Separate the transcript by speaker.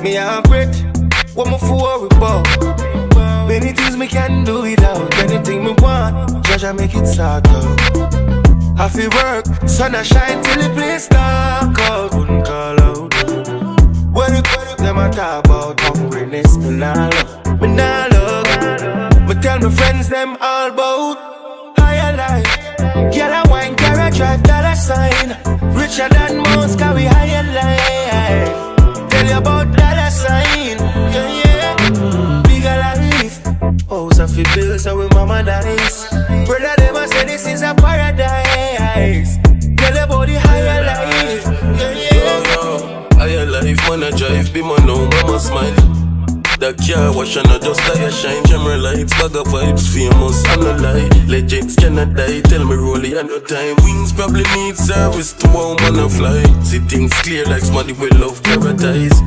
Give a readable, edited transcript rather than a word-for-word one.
Speaker 1: Me have grit, what me for worry about? Many things me can do without. Anything me want, judge I make it start out. I feel work, sun a shine till the place dark out. Couldn't call out. When you them a talk about hungriness, me nah look, me nah look. Me tell my friends them all about higher life. Girl a wine, carry drive, dollar sign. Richer than most, carry higher life. Tell you about dollar sign, yeah, yeah. Bigger life, house of the bills, so with mama dies. Brother, them a say this is a paradise. Tell you about the higher life, yeah, yeah.
Speaker 2: Higher life, man a drive, be man now, mama smile. That car wash and not just tire shine. Camera lights, bag of vibes, famous, I'm not lie. Legends cannot die, tell me rollie and no time. Wings probably need service to one man a fly. See things clear like somebody with love paradise.